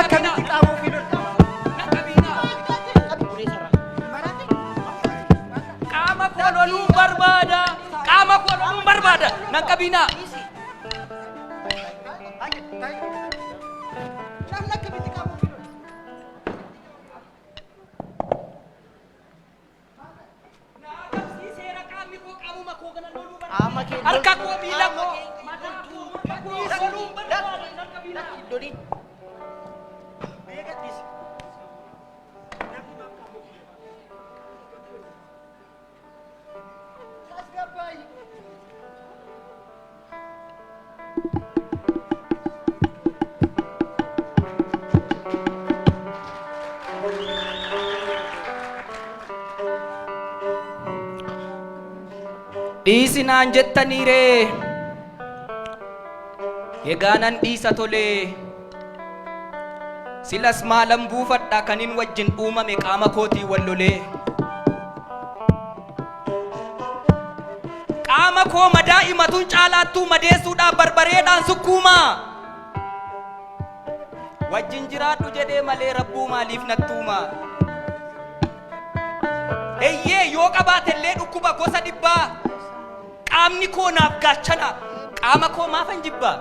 akkamitti qaama ofii lolta? Qaama koo loluu barbaada. Qaama koo loluu barbaada. Nan qabina. Harka koo miila koo mataa koo loluu barbaada. Nan qabina. Dhiisinaan jettaniiree eegaanan dhiisa tolee silas maalan buufadha kanin wajjin uumame qaama kootii wallolee qaama koo madaa'imatuun caalaattuu madeessuudhaaf barbareedhaan sukkuumaa wajjin jiraadhu jedhee malee rabbuu maaliif nattuumaa eeyyee yoo qabaatellee dhukkuba gosa dhibbaa qaamni koo naaf gaachana qaama koo maafan jibba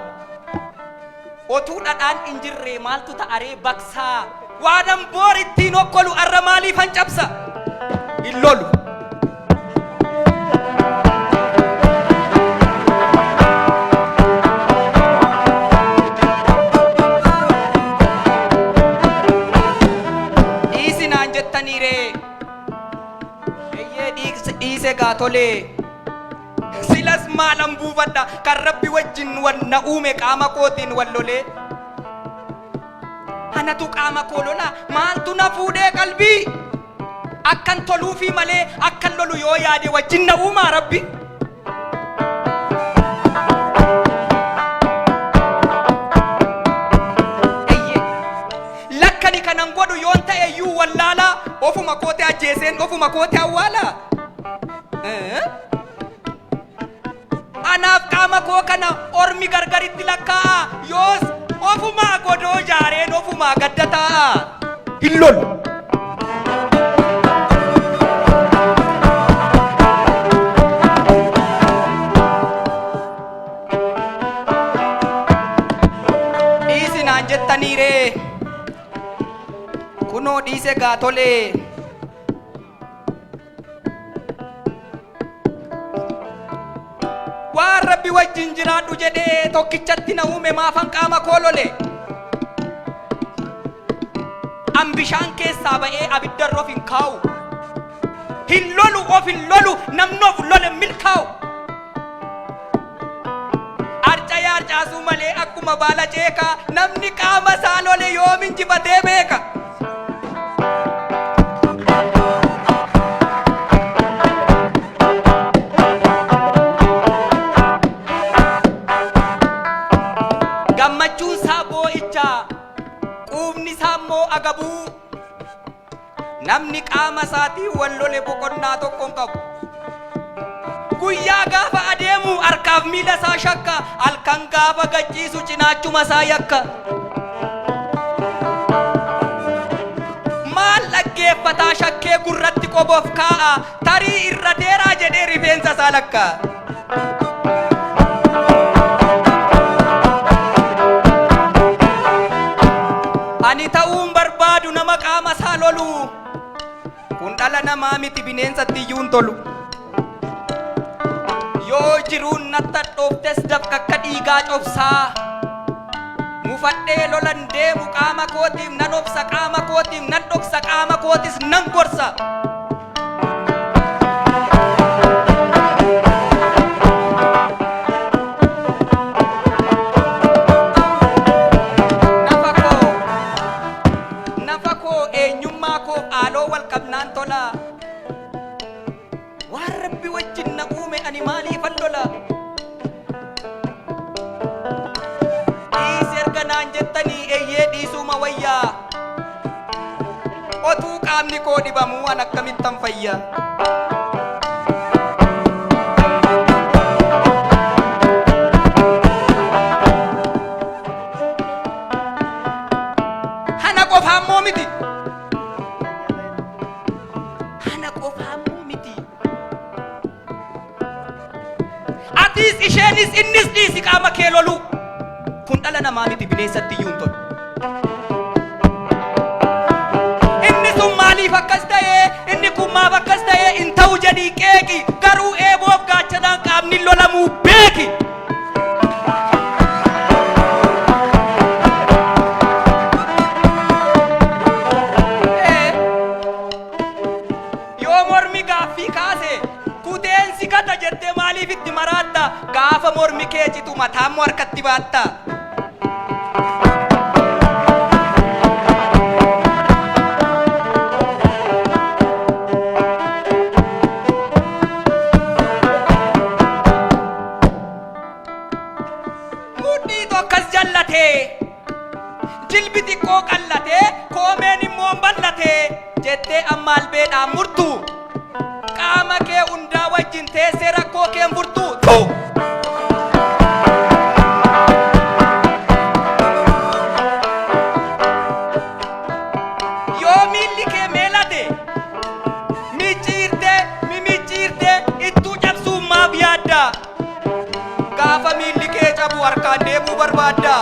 otuu dhadhaan injirree maaltu ta'aree baksaa waanan boor ittiin okkolu arra maaliifan cabsa hin lolu dhiisinaan jettaniiree eeyyee dhiise gaatolee silas maalan buufadha kan rabbi wajjin na uume qaama kootiin wallolee anatu qaama koo lola maaltu na fuudhee qalbii akkan toluufi malee akkan lolu yoo yaade wajjin na uumaa rabbi lakkani kanan godhu yoon ta'eyyuu wallaala ofuma koote ajjeeseen ofuma koote awwaala anaaf qaama koo kana ormi gargaritti lakkaa'a yoos ofumaa godoo jaareen ofumaa gadda taa'a hin lolu dhiisinaan jettaniiree kunoo dhiise gaatolee waan rabbi wajjin jiraadhu jedhee tokkichatti na uume maafan qaama koo lole an bishaan keessaa ba'ee abiddarra of hin kaa'u hin lolu of hin lolu namni of lole milkaa'u arcaya arcaasuu malee akkuma baala ceekaa namni qaama isaa lole yoomin jibatee beeka gammachuun isaa boo'ichaa quubni isaa immoo agabuu namni qaama isaatii wal lole boqonnaa tokko hin qabu guyyaa gaafa adeemu harkaaf miila isaa shakka halkan gaafa gachiisu cinaachuma isaa yakka maal dhaggeeffataa shakkee gurratti qoboof kaa'a tarii irra deeraa jedhee rifeensa isaa lakka ani ta'uun barbaadu nama qaama isaa lolu kun dhala namaa miti bineensatti iyyuu hin tolu yoo jiruun natta dhooftes dafqa akka dhiigaa cobsaa mufadhee lolan deemu qaama kootiif nan obsa qaama kootiif nan dhoksa qaama kootis nan gorsa waan rabbi wajjin na uume ani maaliifan lola dhiisi erga naan jettanii eeyyee dhiisuma wayyaa otuu qaamni koo dhibamuu an akkamittan fayya Atis isheenis innis dhiisi qaama kee lolu. Kun dhala namaa miti bineensatti iyyuu hin tolu. Inni sun maaliif akkas ta'e? Inni kun maaf akkas ta'e? In ta'u jedhii qeeqi. Garuu eeboof gaachanaan qaamni lolamuu beeki. Yoo mormi gaaffii kaase kuteensi kata jettee maaliif itti maraatta? Gaafa mormi kee citu mataan moo harkatti baatta? Mudhii tokkas jallatee jilbi xiqqoo qallatee koomeen immoo ballatee jettee amma albeedhaan murtu qaama kee hundaa wajjin teessee rakkoo kee hin furtu. Yoo miilli kee meelate mimicciirtee ittuu cabsuun maaf yaadda? Gaafa miilli kee cabu harkaan deemuu barbaadda?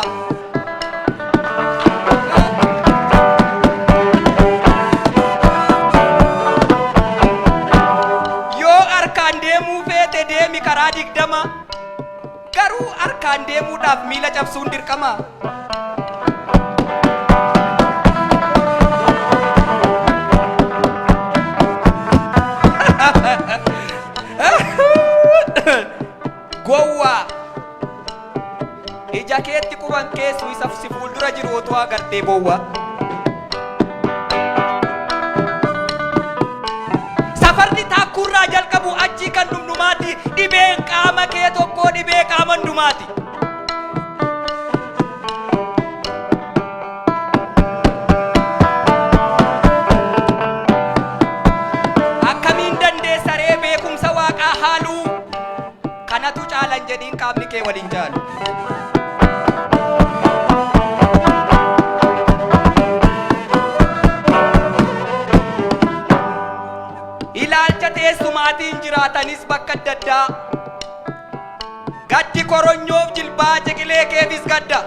Yoo harkaan deemuu feete deemi karaa 20, garuu harkaan deemuudhaaf miila cabsuun dirqama. Gowwaa ija keetti quban keessu isa si fuuldura jiru otoo agartee bowwa. Safarri taakkuurraa jalqabu achii kan dhumdhumaati. Dhibeen qaama kee tokkoo dhibee qaama hundumaati. Akkamiin dandeessa ree beekumsa waaqaa haaluu? Kanatu caalan jedhiin qaamni kee waliin jaalu. Ilaalcha teessumaatiin jiraatanis bakka adda addaa. Gaddi koronyoof jilbaa jiqilee keefis gadda.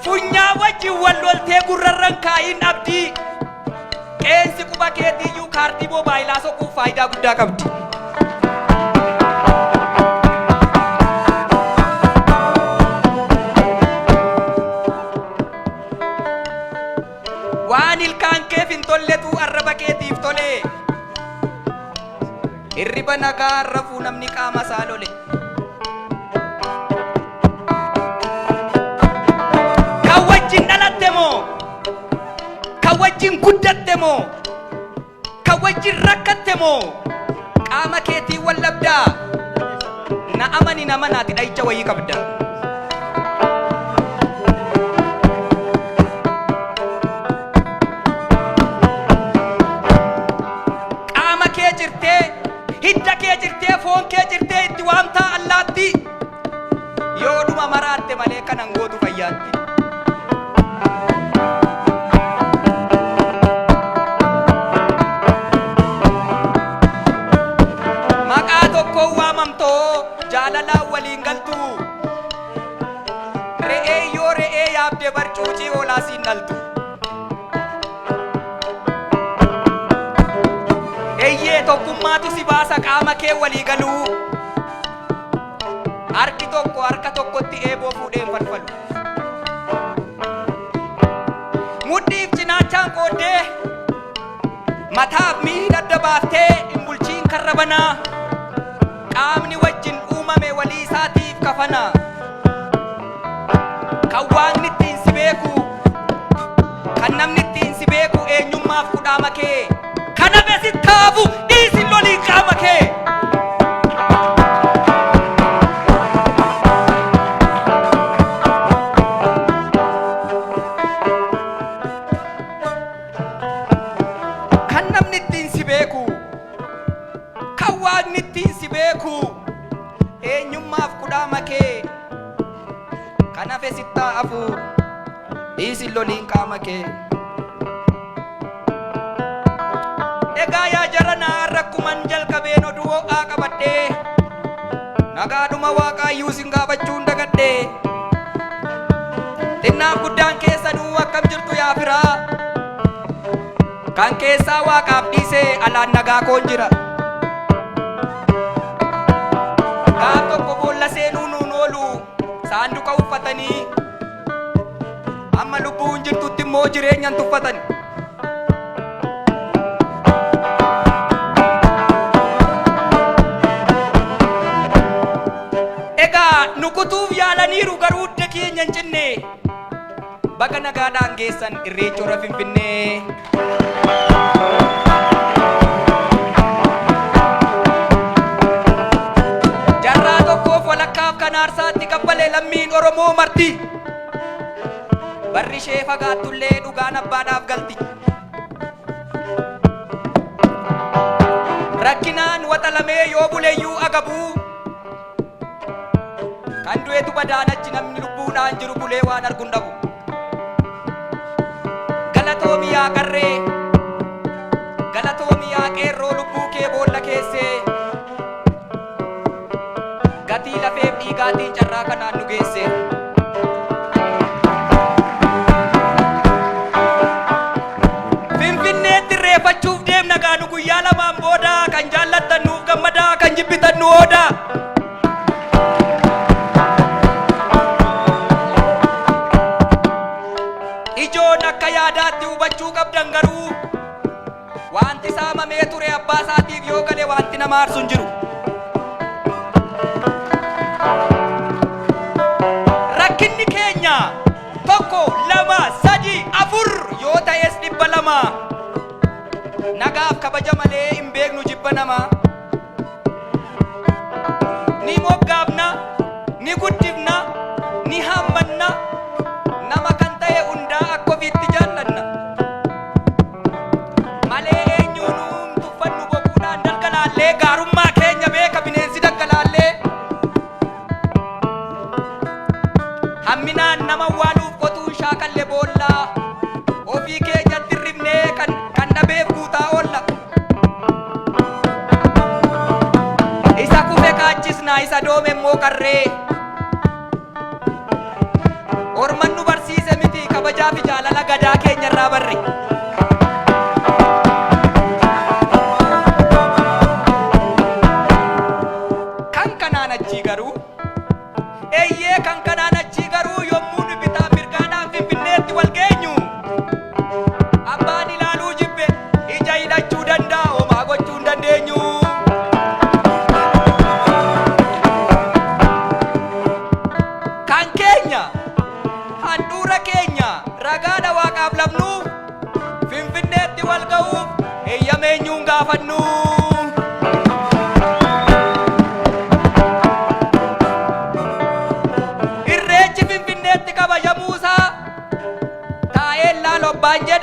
Funyaa wajjin wal loltee gurrarran kaa'iin abdii. Qeensi quba keetiiyyuu kaardii moobaayilaa soquuf faayidaa guddaa qabdi. Waan ilkaan keef hin tolletu arraba keetiif tole. Hirriba nagaa rafuu namni qaama isaa lole. Kan wajjin dhalatte moo? Kan wajjin guddatte moo? Kan wajjin rakkatte moo? Qaama keetiin wal labdaa. Na amani nama naati dha'icha wayii qabda. Hidda kee jirtee foon kee jirtee itti waamtaa allaatti. Yoo dhuma maraatte malee kanan gootu fayyaatti. Maqaa tokkoon waamamtoo jaalalaan waliin galtu. Re'ee yoo re'ee yaabde barcuucii hoolaa siin dhaltu. Eeyyee tokkummaatu si baasa qaama kee walii galuu. Harki tokko harka tokkotti eeboo fuudheen falfalu. Mudhiif cinaachaan qooddee mataaf miila adda baaftee hin bulchiin karra banaa. Qaamni wajjin uumame walii isaatiif kafana. Kan waaqni ittiin si beeku, kan namni ittiin si beeku eenyummaaf kudhaama kee. Kana besit kaafu dhiisi lolii qaama kee. Kan namni ittiin si beeku, kan waaqni ittiin si beeku eenyummaaf kudhaama kee. Kana besit kaafu dhiisi lolii qaama kee. Egaa yaa jaranaa rakkuman jalqabeen oduu ho'aa qabadhee nagaadhuma waaqayyuu sin gaafachuun dagadhee xinnaaf guddaan keessanuu akkam jirtu yaa firaa kan keessaa waaqaaf dhiisee alaan nagaa koon jira gaaf tokko boolla seenuu nuun oolu saanduqa uffatanii amma lubbuun jirtutti immoo jireenyan tuffatan egaa nukutuuf yaalaniiru garuu hidda keenya hin cinne baga nagaadhaan geessan irreechora Finfinnee jarraa tokkoof walakkaaf kan aarsaatti kabbalee lammiin Oromoo marti barri ishee fagaattullee dhugaan abbaadhaaf galti rakkinaan waxalamee yoo buleeyyuu agabuu kan du'eetu badaanachi namni lubbuudhaan jiru bulee waan arguun dhabu galatoomiyaa qarree galatoomiyaa qeerroo lubbuu kee boolla keessee gatii lafeef dhiigaatiin carraa kanaan nu geesse Finfinneetti irreeffachuuf deemna gaanu guyyaa lamaan booda kan jaallattan nuuf gammadaa kan jibbitan nu oodaa ijoon akka yaadaatti hubachuu qabdan garuu wanti saamamee ture abbaa isaatiif yoo gale wanti nama aarsu hin jiru rakkinni keenya tokko lama sadi afur yoo ta'es 200 nagaaf kabaja malee hin beeknu jibba namaa ni moggaafna ni guddifna ni hammanna nama kan ta'e hundaa akka ofiitti jaallanna malee eenyuun tuffannu boquudhaan dalgalaallee gaarummaa keenya beeka bineensi daggalaallee hamminaan nama waaluuf qotuun shaakalle boollaa ofii keenyatti ribnee kan dhabeef guutaa oolla isa kufe kaachisnaa isa doome immoo qarree orman nu barsiise miti kabajaa fi jaalala gadaa keenya irraa barre kan kanaan achii garuu eeyyee kan kanaan achii garuu yommuu nu bitaa mirgaadhaan Finfinneetti wal geenyu abbaan ilaaluu jibbe ija hidhachuu danda'a homaa gochuu hin dandeenyu kan keenya handhuura keenya ragaadha waaqaaf labnuuf Finfinneetti wal ga'uuf eeyyameenyuun gaafannu irreechi Finfinneetti kabajamuusaa taa'ee laalobbaan jedhe